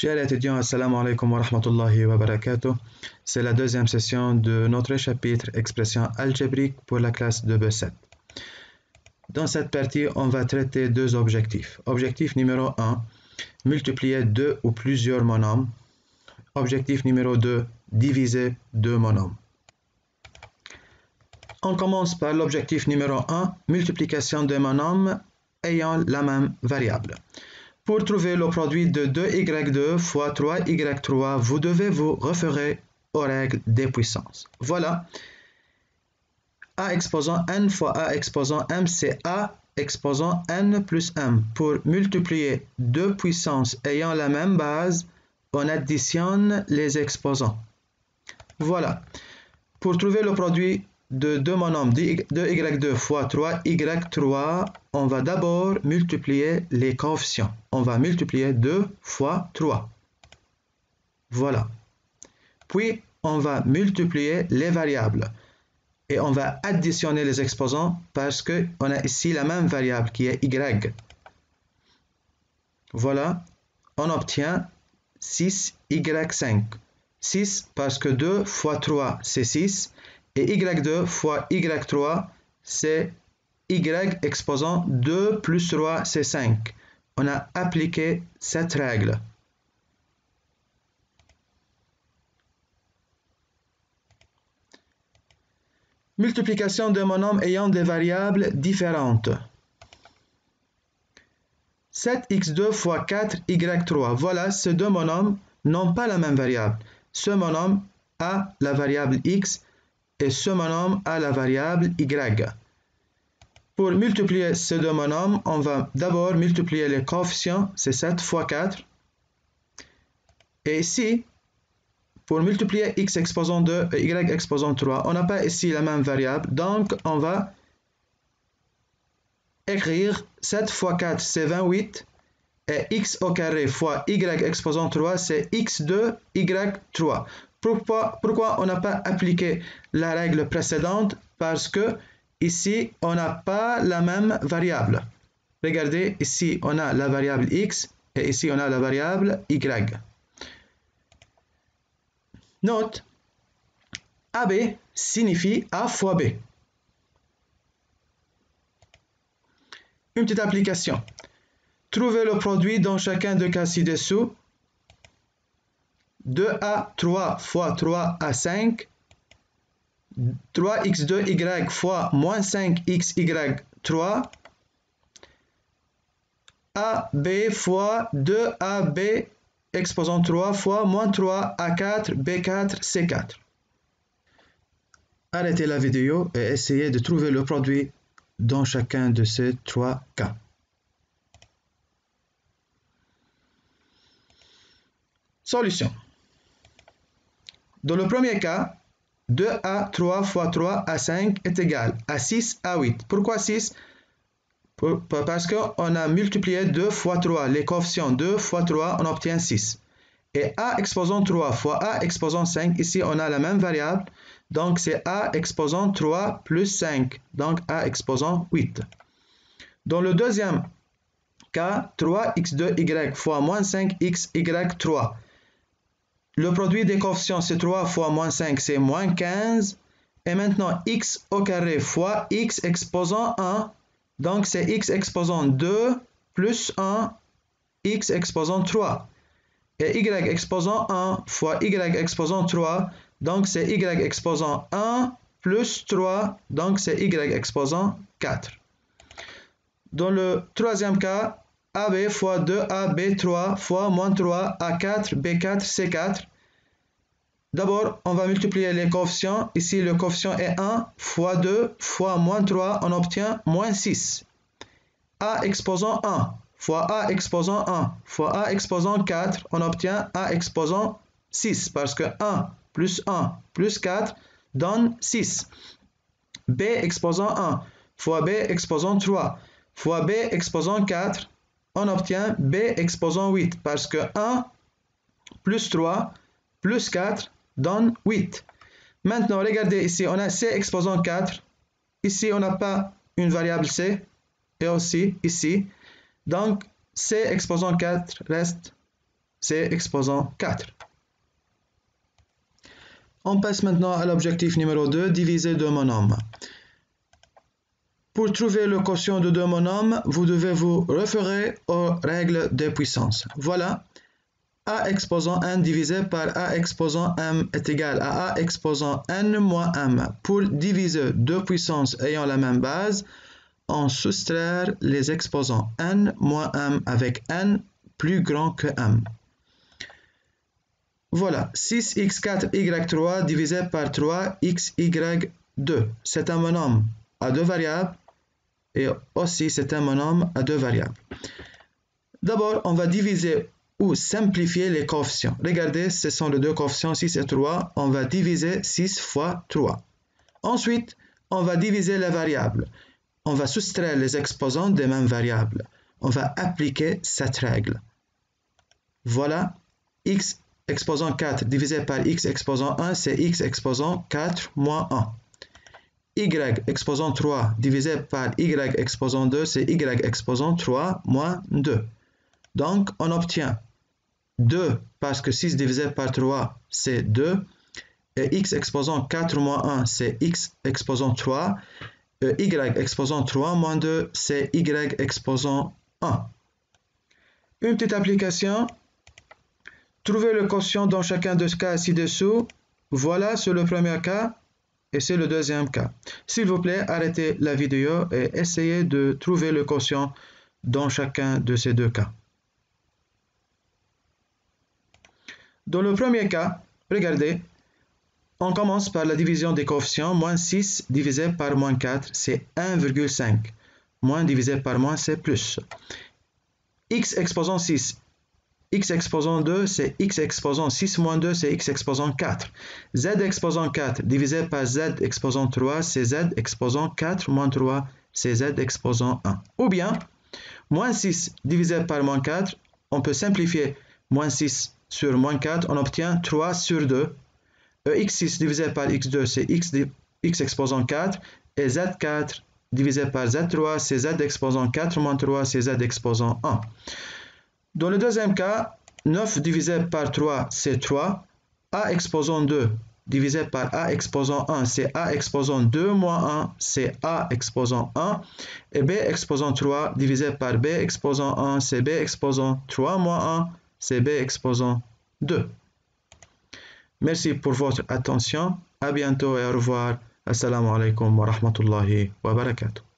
Chers étudiants, assalamu alaikum wa rahmatullahi wa barakatuh. C'est la deuxième session de notre chapitre Expression algébrique pour la classe de B7. Dans cette partie, on va traiter deux objectifs. Objectif numéro 1, multiplier deux ou plusieurs monomes. Objectif numéro 2, diviser deux monomes. On commence par l'objectif numéro 1, multiplication de monomes ayant la même variable. Pour trouver le produit de 2y2 fois 3y3, vous devez vous référer aux règles des puissances. Voilà. A exposant n fois A exposant m, c'est A exposant n plus m. Pour multiplier deux puissances ayant la même base, on additionne les exposants. Voilà. Pour trouver le produit de deux monomes 2y2 fois 3y3, on va d'abord multiplier les coefficients. On va multiplier 2 fois 3. Voilà. Puis, on va multiplier les variables. Et on va additionner les exposants parce qu'on a ici la même variable qui est y. Voilà. On obtient 6y5. 6 parce que 2 fois 3, c'est 6. Et y2 fois y3, c'est y exposant 2 plus 3, c'est 5. On a appliqué cette règle. Multiplication de monomes ayant des variables différentes. 7x2 fois 4y3. Voilà, ces deux monomes n'ont pas la même variable. Ce monome a la variable x et ce monome a la variable y. Pour multiplier ces deux monomes, on va d'abord multiplier les coefficients, c'est 7 fois 4. Et ici, pour multiplier x exposant 2 et y exposant 3, on n'a pas ici la même variable, donc on va écrire 7 fois 4, c'est 28, et x au carré fois y exposant 3, c'est x2, y3. Pourquoi on n'a pas appliqué la règle précédente? Parce que ici, on n'a pas la même variable. Regardez, ici, on a la variable x et ici, on a la variable y. Note, AB signifie A fois B. Une petite application. Trouvez le produit dans chacun des cas ci-dessous. 2a3 fois 3a5, 3x2y fois moins 5xy3, ab fois 2ab exposant 3 fois moins 3a4 b4 c4. Arrêtez la vidéo et essayez de trouver le produit dans chacun de ces trois cas. Solution. Dans le premier cas, 2a3 fois 3a5 est égal à 6a8. Pourquoi 6? Parce qu'on a multiplié 2 fois 3. Les coefficients 2 fois 3, on obtient 6. Et a exposant 3 fois a exposant 5, ici on a la même variable. Donc c'est a exposant 3 plus 5. Donc a exposant 8. Dans le deuxième cas, 3x2y fois moins 5xy3. Le produit des coefficients, c'est 3 fois moins 5, c'est moins 15. Et maintenant, x au carré fois x exposant 1. Donc, c'est x exposant 2 plus 1, x exposant 3. Et y exposant 1 fois y exposant 3. Donc, c'est y exposant 1 plus 3. Donc, c'est y exposant 4. Dans le troisième cas, AB fois 2AB3 fois moins 3A4 B4 C4. D'abord, on va multiplier les coefficients. Ici, le coefficient est 1 fois 2 fois moins 3, on obtient moins 6. A exposant 1 fois A exposant 1 fois A exposant 4, on obtient A exposant 6 parce que 1 plus 4 donne 6. B exposant 1 fois B exposant 3 fois B exposant 4, on obtient B exposant 8 parce que 1 plus 3 plus 4 donne 8. Maintenant, regardez ici, on a C exposant 4. Ici, on n'a pas une variable C. Et aussi ici. Donc, C exposant 4 reste c'est exposant 4. On passe maintenant à l'objectif numéro 2, diviser deux monomes. Pour trouver le quotient de deux monomes, vous devez vous référer aux règles des puissances. Voilà, a exposant n divisé par a exposant m est égal à a exposant n moins m. Pour diviser deux puissances ayant la même base, on soustraire les exposants n moins m avec n plus grand que m. Voilà, 6x4y3 divisé par 3xy2. C'est un monome à deux variables et aussi c'est un monome à deux variables. D'abord, on va diviser ou simplifier les coefficients. Regardez, ce sont les deux coefficients 6 et 3. On va diviser 6 fois 3. Ensuite, on va diviser les variables. On va soustraire les exposants des mêmes variables. On va appliquer cette règle. Voilà, x exposant 4 divisé par x exposant 1, c'est x exposant 4 moins 1. Y exposant 3 divisé par y exposant 2, c'est y exposant 3 moins 2. Donc, on obtient 2 parce que 6 divisé par 3, c'est 2. Et x exposant 4 moins 1, c'est x exposant 3. Et y exposant 3 moins 2, c'est y exposant 1. Une petite application. Trouvez le quotient dans chacun de ces cas ci-dessous. Voilà, c'est le premier cas et c'est le deuxième cas. S'il vous plaît, arrêtez la vidéo et essayez de trouver le quotient dans chacun de ces deux cas. Dans le premier cas, regardez, on commence par la division des coefficients. Moins 6 divisé par moins 4, c'est 1,5. Moins divisé par moins, c'est plus. X exposant 6. X exposant 2, c'est x exposant 6 moins 2, c'est x exposant 4. Z exposant 4 divisé par z exposant 3, c'est z exposant 4 moins 3, c'est z exposant 1. Ou bien, moins 6 divisé par moins 4, on peut simplifier moins 6 sur moins 4, on obtient 3 sur 2. x6 divisé par x2, c'est x exposant 4. Et z4 divisé par z3, c'est z exposant 4 moins 3, c'est z exposant 1. Dans le deuxième cas, 9 divisé par 3, c'est 3. A exposant 2 divisé par A exposant 1, c'est A exposant 2 moins 1, c'est A exposant 1. Et B exposant 3 divisé par B exposant 1, c'est B exposant 3 moins 1, c'est B exposant 2. Merci pour votre attention. À bientôt et au revoir. Assalamu alaikum wa rahmatullahi wa barakatuh.